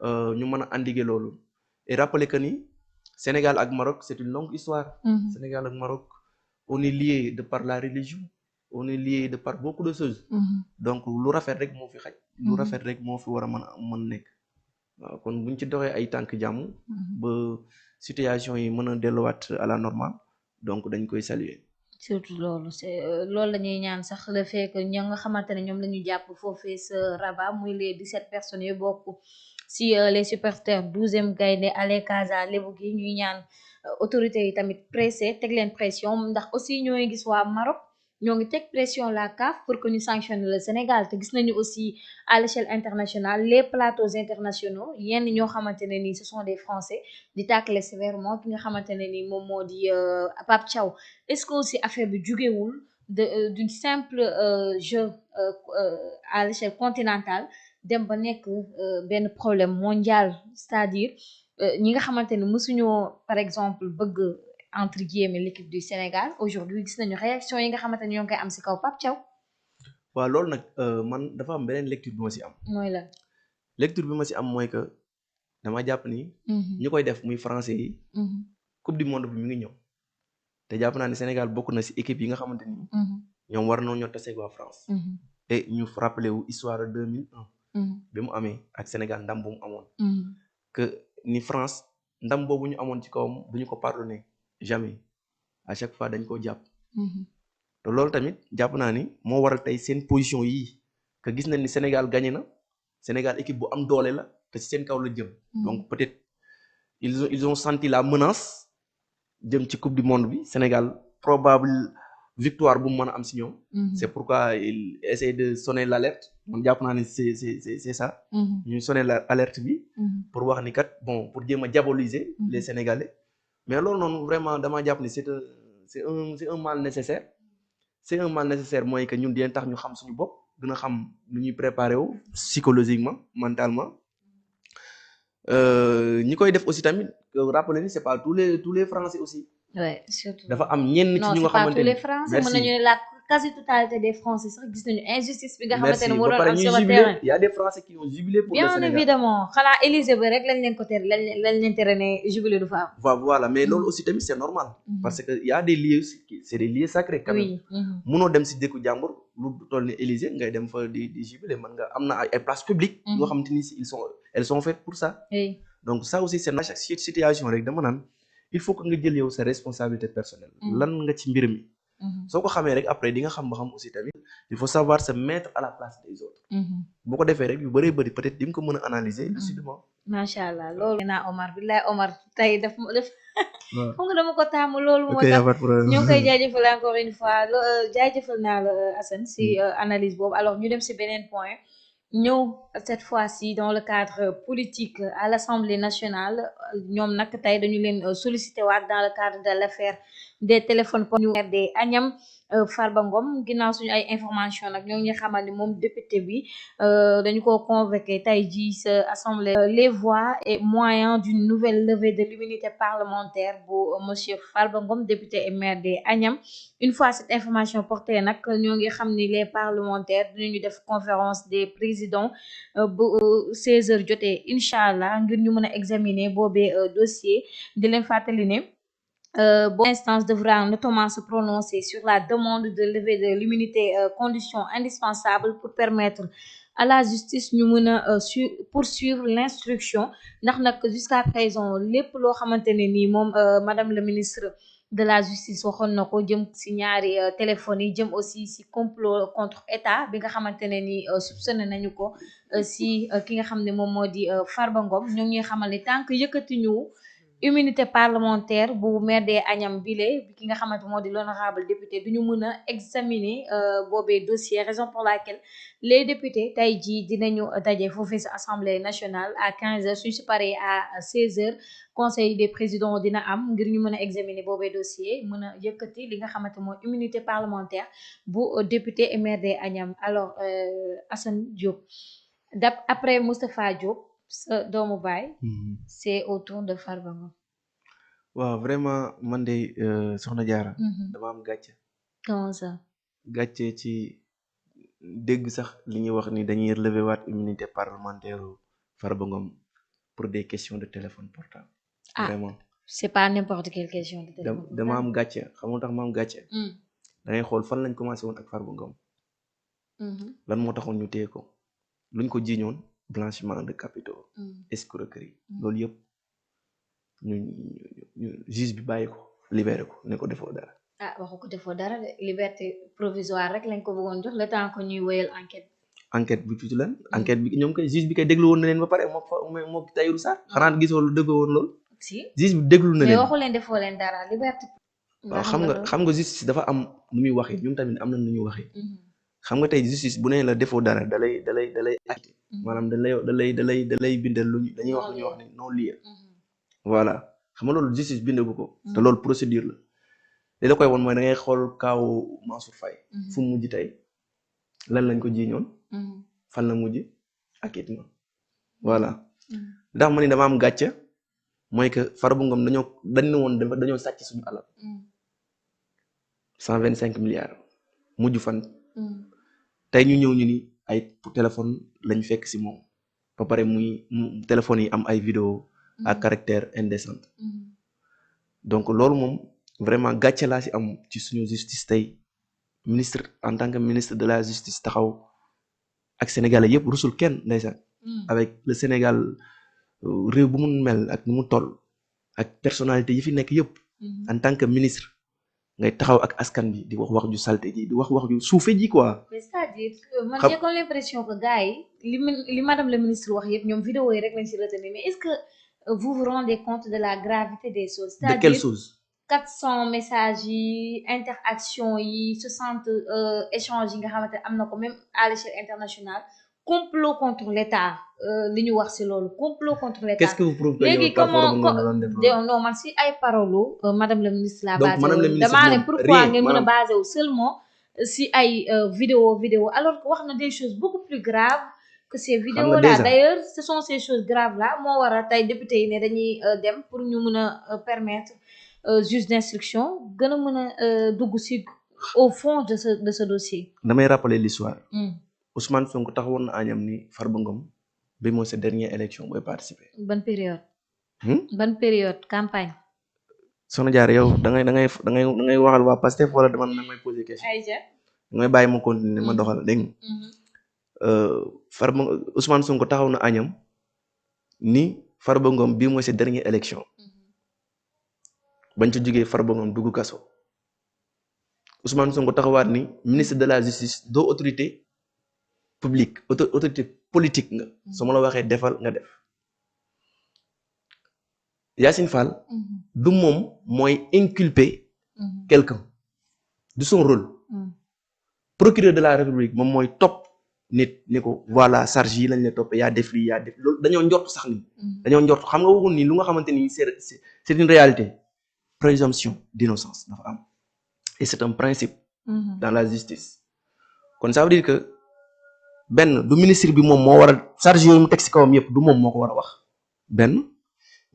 ñu mën a endiguer loolu et rappeler que ni Sénégal ak Maroc c'est une longue histoire. Sénégal ak Maroc on est lié de par la religion on est lié de par beaucoup de choses. donc lu rafet rek moo fi xaj. lu rafet rek moo fi war a mën nekk. waaw kon buñ ci doxee ay tànk jàmm. ba situation yi mën a delluwaat à la normale donc dañ koy saluer. surtout loolu c'est loolu la ñuy ñaan sax le fait que ña nga xamante ne ñoom la ñu jàpp foofee sa Rabat muy les 17 personnes yu bokk si les supporters 12e Gaïndé Allez Casa Lebougui gi ñuy ñaan autorités yi tamit pressé teg leen pression ndax aussi ñooy gis waa Maroc ñoo ngi teg pression la CAF pour que ñu sanctionne le Sénégal te gis nañu aussi à l'échelle internationale les plateaux internationaux yenn ñoo xamante ne nii ce sont des Français di tàkkale sévèrement ki nga xamante ne nii moom moo di Pape Thiaw est-ce que aussi affaire bi jugewul d'une simple jeu à l'échelle continentale dem ba nekk benn problème mondial c'est-à-dire ñi nga xamante ne mësuñoo par exemple bëgg entre guillemets l'équipe du Sénégal aujourd'hui gis nañu réaction yi nga xamante ne ñoo ngi koy am ci kaw Pape Thiaw. waaw loolu nag man dafa am beneen lecture bi ma ci am. mooy la lecture bi ma ci am mooy que dama jàpp ni. ñi koy def muy français yi. coupe du monde bi mi ngi ñëw. te jàpp naa ni Sénégal bokk na ci équipe yi nga xamante ni. ñoom war nañoo taseeg waa France. et ñu rappelé wu histoire 2001. bi mu amee ak Sénégal ndam bu mu amoon. que ni France ndam boobu ñu amoon ci kawam du ñu ko pardonner jamais à chaque fois dañ koo jàpp. te loolu tamit jàpp naa ni moo waral tey seen position yii que gis nañ ni Sénégal gagné na Sénégal équipe bu am doole la te ci seen kaw la jëm. donc peut-être ils ont senti la menace jëm ci coupe du monde bi Sénégal probable victoire bu mu mën a am si ñoom. c'est pourquoi ils essaient de sonner l'alerte man jàpp naa ni c'est ça. ñu sonner l'alerte bi. pour wax ni kat bon pour jéem a diaboliser les Sénégalais mais loolu noonu vraiment dama jàpp ni c'est un mal nécessaire. c'est un mal nécessaire mooy que ñun dinañ tax ñu xam suñu bopp gën a xam nu ñuy préparer wu psychologiquement mentalement ñi koy def aussi tamit rappeler ni c'est pas tous les Français aussi. ouais surtout dafa am ñenn ci ñu nga xamante tous les Français mën nañu ne la quasi totalité des Français sax gis nañu injustice bi nga xamante ne moo doon am sur le terrain. il y a des Français qui ont jubilé pour le Sénégal. bien évidemment xanaa Élysée ba rek lañ leen ko tere lañ leen tere ne jubilé du fa am. voilà mais loolu aussi tamit c'est normal. parce que y a des lieux c'est des lieux sacrés quand même. munoo dem si dëkku jàmbur lu toll ni Élysée ngay dem fa di jubilé mën nga am na ay places publiques. yoo xamante ni elles sont faites pour ça. donc ça aussi c'est chaque situation rek dama naan il faut que nga jël yow sa responsabilité personnelle. lan nga ci mbir mi. soo ko xamee rek après di nga xam ba xam aussi tamit il faut savoir se mettre à la place des autres. boo ko defee rek yu bëree bëri peut-être di nga ko mën a analyser lucidement. macha allah loolu. naa Omar billaay Omar tey daf xam nga dama ko taamu loolu moo tax ñoo ngi koy jaajëfal encore une fois jaajëfal naa la Assane si analyse boobu alors ñu dem si beneen point. ñëw cette fois-ci dans le cadre politique à l'Assemblée nationale ñoom nag tey dañu leen sollicité waat dans le cadre de l'affaire des téléphones pour ñu des Agnam Farba Ngom ginnaaw suñu ay information nag ñoo ngi xamal ni moom député bi dañu ko convoqué tey jii sa assemblée les voies et moyens d'une nouvelle levée de l'immunité parlementaire bu monsieur Farba Ngom député et maire des Agnam une fois cette information portée nag ñoo ngi xam ni les parlementaires dinañu def conférence des présidents bu 16 heures jotee incha allah ngir ñu mën a examiner boobee dossier di leen fàttali ne bonne instance devra notamment se prononcer sur la demande de levée de l'immunité condition indispensable pour permettre à la justice ñu mën a poursuivre l'instruction ndax nag jusqu'à présent lépp loo xamante ne nii moom madame le ministre de la justice waxoon na ko jëm ci ñaari téléphones yi jëm aussi ci complot contre état bi nga xamante ne ni soupçonné nañu ko ci ki nga xam ne moom moo di Farba Ngom ñoo ngi xamal ni tant que yëkkati ñu immunité parlementaire bu maire des Agnam bile ki nga xamante moo di l'honorable député duñu mën a examiner boobee dossier raison pour laquelle les députés tey jii dinañu daje foofee ci assemblée nationale à 15 heures suñu si paree à 16 heures conseil des présidents dina am ngir ñu mën a examiner boobee dossier mën a yëkkati li nga xamante mooy immunité parlementaire bu député et maire des Agnam alors Assane Diop après Moustapha Diop sa doomu baay c'est au tour de Farba Ngom. waaw vraiment man de soxna Diarra. dama am gàcce. comment ça. gàcce ci dégg sax li ñuy wax ni dañuy relever waat immunité parlementaire Farba Ngom pour des questions de téléphone portable. Ah, vraiment c'est pas n'importe quelle question de téléphone portable. dama am gàcce xamul tax ma am gàcce. da ngay xool fan lañ commencé woon ak Farba Ngom. lan moo taxoon ñu téye ko luñ ko jiiñoon blanchiment de capitaux. escroquerie loolu yëpp ñu juge bi bàyyi ko libéré ko ne ko defoo dara. ah waxu ko defoo dara de liberté provisoire rek lañ ko bëggoon jox le temps que ñuy wéyal enquête bi tuuti lan enquête bi ñoom kay juge bi kay déglu woon na leen ba pare moo Tahirou Sarr xanaa gisoo lu dëggoo woon loolu. si juge bi déglu na leen mais waxu leen defoo leen dara liberté. waaw xam nga justice dafa am nu muy waxee ñun tamit am na nu ñuy waxee. xam nga tey justice bu nee la defoo dara dalay acté maanaam dalay bindal lu dañuy wax lu ñuy wax ne non lieu. voilà xam nga loolu justice bindagu ko. te loolu procédure la. li la koy won mooy da ngay xool kaawu Mansour Faye. fu mu mujj tey lan lañ ko jiiñoon. fan la mujj acquittement. voilà ndax ma ni dama am gàcce mooy que Farba Ngom dañ ne woon dañoo sàcc suñu alal. 125 milliards mujj fan. tey ñu ñëw ñu ni ay téléphone lañ fekk si moom ba pare muy téléphone yi am ay vidéo à caractère indécent. donc loolu moom vraiment gàcce laa si am ci suñu justice tey ministre en tant que ministre de la justice taxaw ak sénégalais yëpp rusul kenn ndeysaan. avec le Sénégal réew bu mu mel ak ni mu toll ak personnalité yi fi nekk yëpp. en tant que ministre ngay taxaw ak askan bi di wax ju salte ji di wax ju suufe ji quoi. mais c'est-à-dire man j'ai comme l'impression que gars yi li madame le ministre wax yëpp ñoom vidéo yi rek lañ si retenir mais est-ce que vous vous rendez compte de la gravité des choses. de quelle chose. 400 messages yi interaction yi 60 échanges yi nga xamante am na ko même à l'échelle internationale complot contre l'État li ñu wax ci loolu complot contre l'État. Qu'est-ce que vous prouvez que léegi non man si ay parole madame la ministre la basé damaa ne pourquoi ngeen mën a basé wu seulement si ay vidéo alors que wax na des choses beaucoup plus graves que ces vidéos là d'ailleurs ce sont ces choses graves là moo war a tey député yi ne dañuy dem pour ñu mën a permettre juge d'instruction gën a mën a dugg si au fond de ce dossier. damay rappeler l'histoire. Ousmane Sonko taxawoon na añam ni Farba Ngom bi mooy sa dernière élection booy participer. ban période campagne. Soxna Diarra yow da ngay waxal waa Pastef wala dama may poser question. ayca da ngay bàyyi ma continuer ma doxal dégg nga. Farba Ousmane Sonko taxaw na añam ni Farba Ngom bi mooy sa dernière élection. bañ ci jógee Farba Ngom dugg kaso Ousmane Sonko taxawaat ni ministre de la justice doo autorité publique autorité politique nga su ma la waxee defal nga def Yacine Fall du moom mooy inculper quelqu'un du son rôle procureur de la république moom mooy topp nit ni ko voilà charge yi lañ la toppee yaa def lii yaa def loolu dañoo njort sax ni dañoo njort xam nga waxul ni lu nga xamante ni c'est une réalité présomption d'innocence dafa am et c'est un principe dans la justice kon ça veut dire que benn du ministre bi moom moo war a charge yooyu mu teg si kawam yëpp du moom moo ko war a wax benn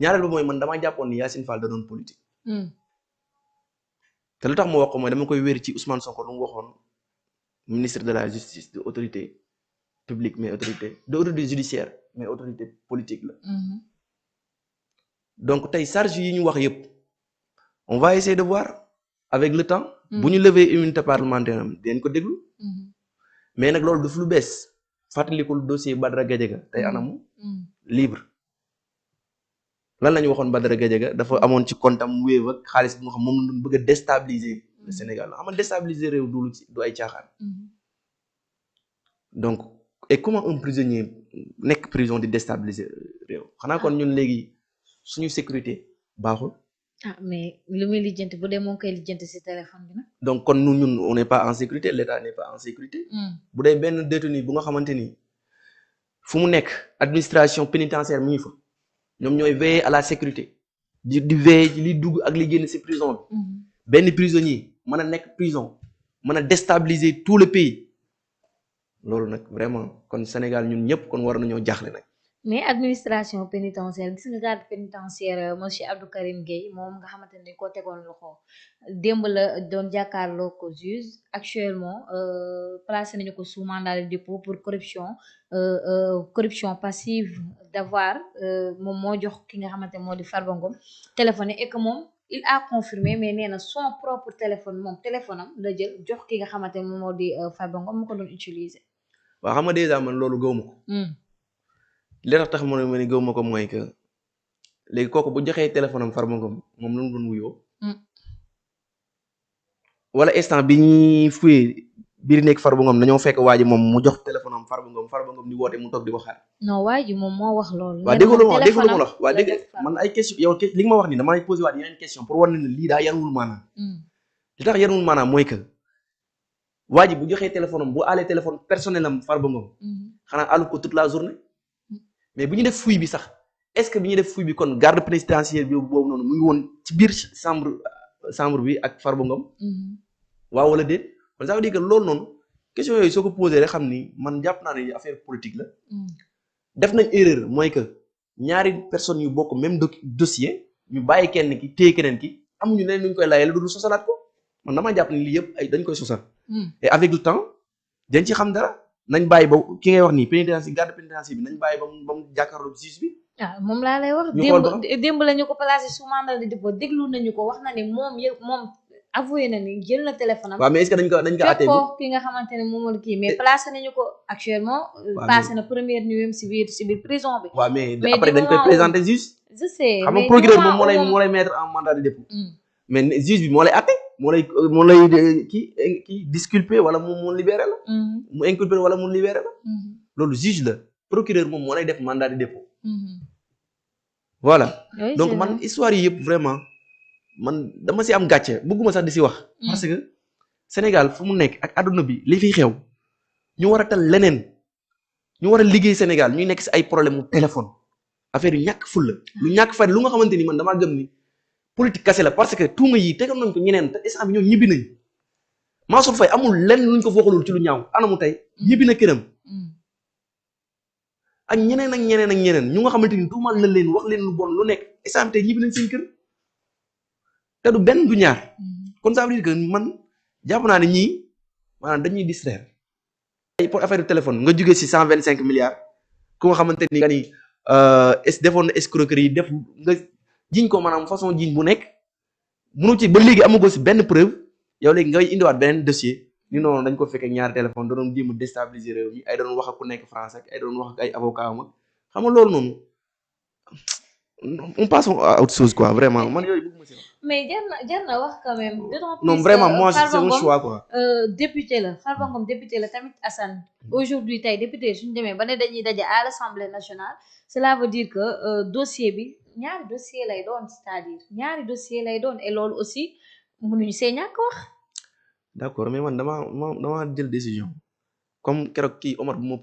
ñaareel ba mooy man damaa jàppoon ni Yacine Fall da doon politique te lu tax ma wax ko mooy dama koy wér ci Ousmane Sonko lu mu waxoon ministre de la justice de autorité publique mais autorité judiciaire mais autorité politique la donc tey charge yi ñu wax yëpp on va essayer de voir avec le temps. bu ñu lever immunité parlementaire am dinañ ko déglu. mais nag loolu du lu bees fàttalikul dossier Badara Gadiaga tey anamu. libre lan la ñu waxoon Badara Gadiaga dafa amoon ci compte am Wave ak xaalis bi nga xam moom la ñu bëgg a déstabiliser le Sénégal xam nga déstabiliser réew du ay caaxaan. donc et comment un prisonnier nekk prison di déstabiliser réew xanaa kon ñun léegi suñu sécurité baaxul. mais lu muy lijjanti bu dee moom koy lijjanti ci téléphone bi nag. donc kon ñun on n'est pas en sécurité l'État n'est pas en sécurité. bu dee benn détenu bu nga xamante ni fu mu nekk administration pénitentiaire mu ngi fa ñoom ñooy veiller à la sécurité di veiller ci li dugg ak li génn ci prison bi. benn prisonnier mën a nekk prison mën a déstabiliser tout le pays loolu nag vraiment kon Sénégal ñun ñëpp kon war nañoo jaaxle nag. mais administration pénitentiaire gis nga garde pénitentiaire monsieur Abdou Karim Gueye moom nga xamante ni ko tegoon loxo démb la doon jàkkaarloo ko juge actuellement placé nañu ko sous mandat de dépôt pour corruption passive d'avoir moom moo jox ki nga xamante moo di Farba Ngom téléphone et que moom il a confirmé mais nee na son propre téléphone moom téléphone am la jël jox ki nga xamante moom moo di Farba Ngom mu ko doon utiliser. waaw xam nga déjà man loolu gëwuma ko. li tax ma ne gëwuma ko mooy que léegi kooku bu joxee téléphone am Farba Ngom moom lu mu doon wuyoo. wala instant bi ñuy fuyee biir nekk Farba Ngom dañoo fekk waa ji moom mu jox téléphone am Farba Ngom di woote mu toog di ko xaar. non waa ji moom moo wax loolu. waaw dégg nga lu ma wax waaw dégg man ay question yow li nga ma wax nii dama lay posé waat yeneen question pour war na ne lii daa yanuwul maanaam. li tax yanuwul maanaam mooy que waa ji bu joxee téléphone am bu aalee téléphone personnel am Farba Ngom. xanaa àllu ko toute la journée. mais bu ñu def fouille bi sax est-ce que bi ñu def fouille bi kon garde pénitentiaire bi boobu noonu mu ngi woon ci biir chambre bi ak Farba Ngom. waaw wala déet kon ça veut dire que loolu noonu question yooyu soo ko posé rek xam ni man jàpp naa ne affaire politique la. def nañ erreur mooy que ñaari personnes yu bokk même dossier ñu bàyyi kenn ki téye keneen ki amuñu leneen lu ñu koy layee lu dul sosalaat ko man damaa jàpp ni lii yëpp ay dañ koy sosal. et avec le temps dañ ci xam dara. nañ bàyyi ba ki ngay wax nii pénitentiaire garde pénitentiaire bi nañ bàyyi ba mu jàkkaarloog juge bi. moom laa lay wax. démb la ñu ko placé sous mandat de dépôt déglu nañu ko wax na ne moom avoué na ni jël na téléphone am. waaw mais est-ce que dañ ko àttee ko ki nga xamante ne moom la kii mais placé nañu ko actuellement. passé na première nuit si biir prison bi. waaw mais après dañ koy présenter juge. je sais xam nga procureur moom moo lay mettre en mandat de dépôt. mais juge bi moo lay àtte. moo lay kii disculper wala mu libéré la. mu inculpé wala mu libéré la. loolu juge la procureur moom moo lay def mandat de dépôt. voilà donc man histoire yi yëpp vraiment man dama si am gàcce bëgguma sax di si wax. parce que Sénégal fu mu nekk ak adduna bi li fiy xew ñu war a tal leneen ñu war a liggéey Sénégal ñuy nekk si ay problème mu téléphone affaire yu ñàkk ful la lu ñàkk fay lu nga xamante ni man damaa gëm ni. politique kase la parce que tuuma yi tegoon nañ ko ñeneen te instant bi ñoom ñibbi nañ Mansour Faye amul lenn luñ ko waxalul ci lu ñaaw anamu tey ñibbi na këram ak ñeneen ñu nga xamante ni tuumal na leen wax leen lu bon lu nekk instant bi tey ñibbi nañ seen kër te du benn du ñaar kon ça veut dire que man jàpp naa ne ñii maanaam dañuy distraire pour affaire téléphone nga jógee si 125 milliards ku nga xamante ni nga ni defoon na escroquerie yi def nga jiñ ko maanaam façon jiñ bu nekk munu ci ba léegi amagoo si benn preuve yow léegi ngay indiwaat beneen dossier ni noonu dañ ko fekkee ñaari téléphone doon jéem a déstabiliser réew mi ay doon wax ak ku nekk France ak ay doon wax ak ay avocat ma xam nga loolu noonu on passe à autre chose quoi vraiment man yooyu bëgg ma si wax. mais jar na wax quand même. non vraiment moi c'est un choix quoi. député la Farba Ngom député la tamit Assane aujourd'hui tey député suñu demee ba ne dañuy daje à l'Assemblée nationale cela veut dire que dossier bi. ñaari dossier lay doon c'est-à-dire ñaari dossier lay doon et loolu aussi mënuñu see ñàkk wax. d'accord mais man dama jël décision comme keroog kii Omar bu ma